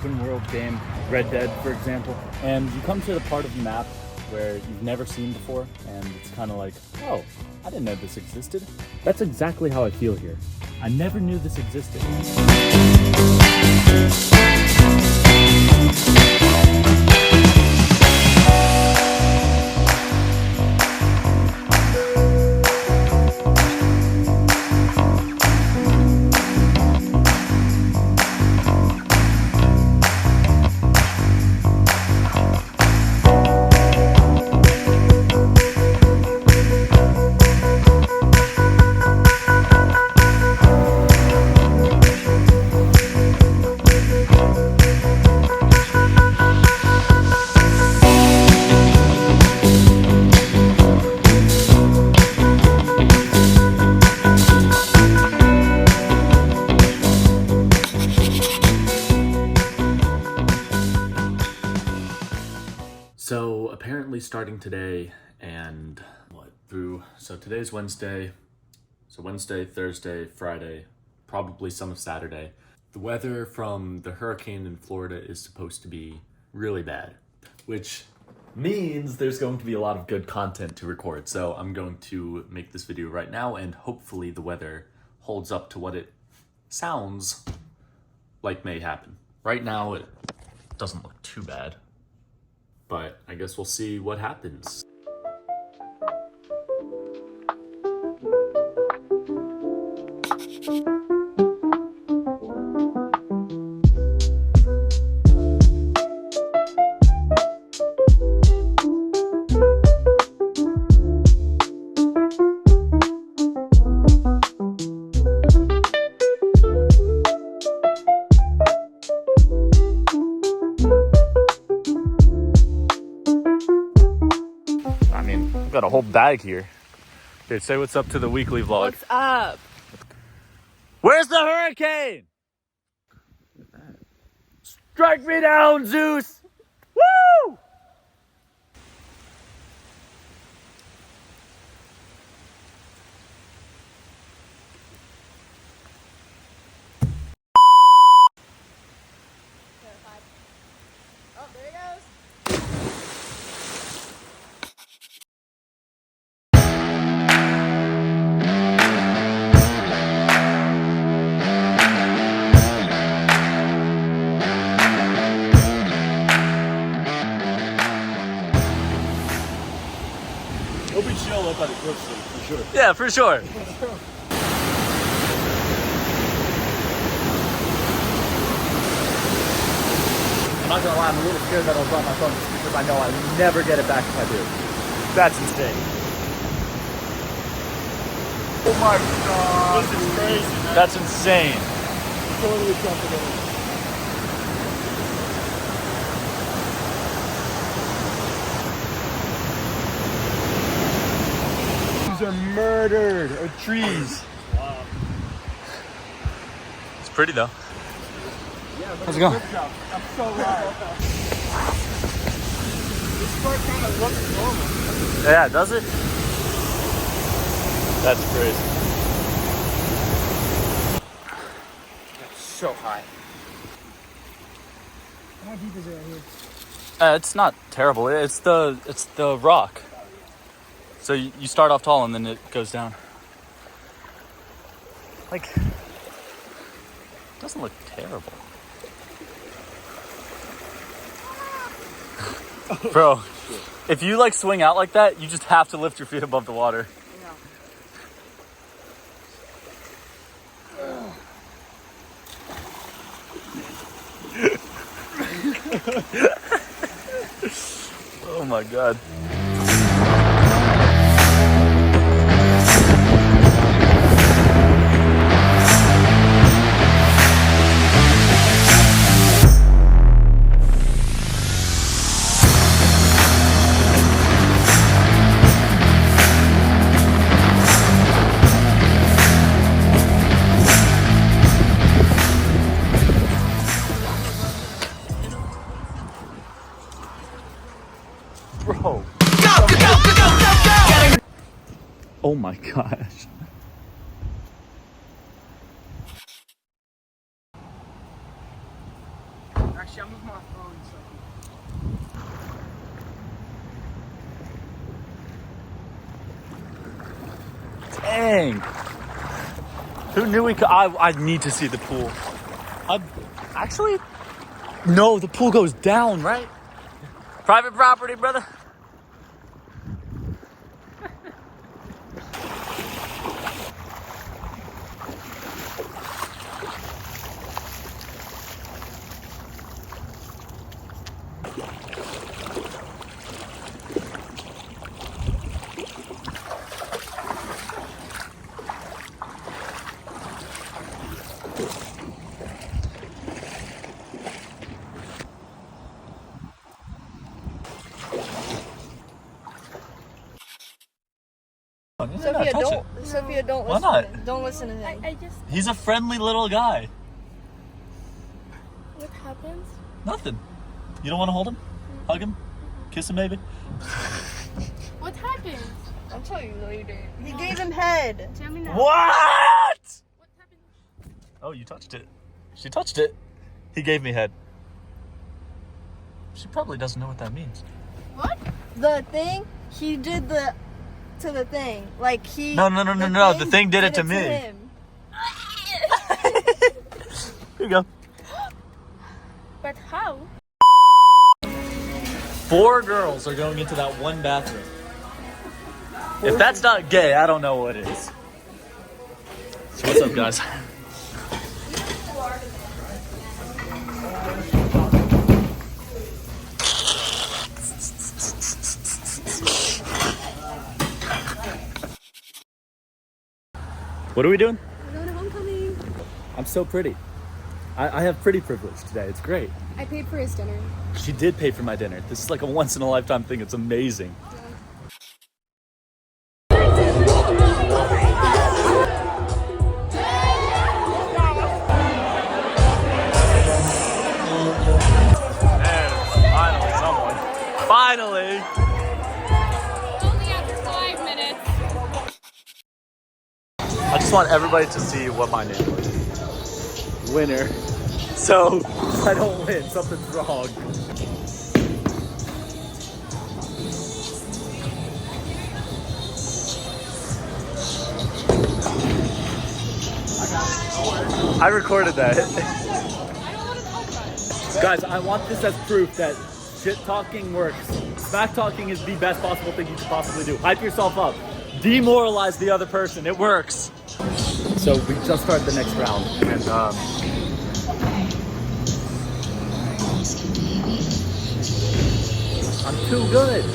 open world game, Red Dead, for example, and you come to the part of the map where you've never seen before, and it's kind of like, oh, I didn't know this existed. That's exactly how I feel here. I never knew this existed. So apparently starting today and so today's Wednesday, so Wednesday, Thursday, Friday, probably some of Saturday, the weather from the hurricane in Florida is supposed to be really bad, which means there's going to be a lot of good content to record. So I'm going to make this video right now, and hopefully the weather holds up to what it sounds like may happen. Right now it doesn't look too bad, but I guess we'll see what happens. I've got a whole bag here. Okay, say what's up to the weekly vlog. What's up? Where's the hurricane? Strike me down, Zeus! Woo! Oh, there he goes. He'll be chill up at the cliff sleep, for sure. Yeah, for sure. I'm not gonna lie, I'm a little scared that I'll drop my phone just because I know I'll never get it back if I do. That's insane. Oh my god. This is crazy, man. That's insane. Totally jumping in. Trees are murdered, or trees. Wow. It's pretty though. Yeah, how's it going? I'm so loud. This part kind of looks normal. Yeah, does it? That's crazy. It's so high. How deep is it right here? It's not terrible. It's the rock. So you start off tall and then it goes down. Like, it doesn't look terrible. Bro, if you like swing out like that, you just have to lift your feet above the water. Oh my god. Bro. Oh my gosh. Actually, Dang. Who knew we could? I need to see the pool. Actually, no, the pool goes down, right? Private property, brother. Sophia, don't Why listen. not? Don't listen to him. I just. He's a friendly little guy. What happens? Nothing. You don't want to hold him? Hug him? Kiss him, maybe? What happens? I'll tell you later. He gave him head. Tell me now. What? What happened? Oh, you touched it. She touched it. He gave me head. She probably doesn't know what that means. What? The thing he did the thing. Like he. No. The thing did it to me. him. Here you go. But how? 4 girls are going into that one bathroom. If that's not gay, I don't know what is. So what's up, guys? What are we doing? We're going to homecoming. I'm so pretty. I have pretty privilege today. It's great. I paid for his dinner. She did pay for my dinner. This is like a once in a lifetime thing. It's amazing. Finally, someone. Finally. Only after 5 minutes. I just want everybody to see what my name was. Winner. So, if I don't win, something's wrong. I recorded that. Guys, I want this as proof that shit talking works. Smack talking is the best possible thing you could possibly do. Hype yourself up. Demoralize the other person. It works. So we just started the next round, and I'm too good.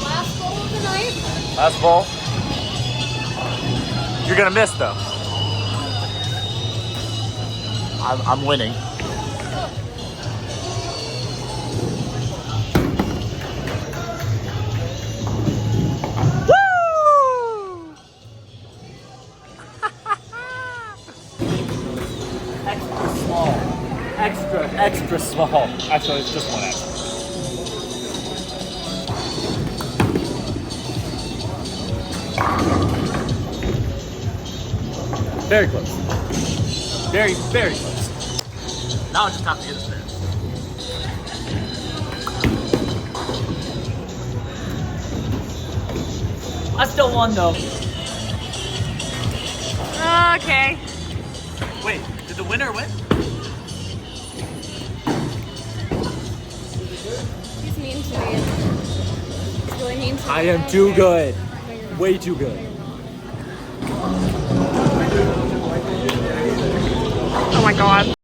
Last bowl of the night. Last ball. You're gonna miss though. I'm winning. Woo! Extra small. Extra small. Actually, it's just one extra. Very close. Very close. Now I just have to get this there. I still won though. Okay. Wait, did the winner win? He's mean to me. He's really mean to me. I am too good. Way too good. Oh my god.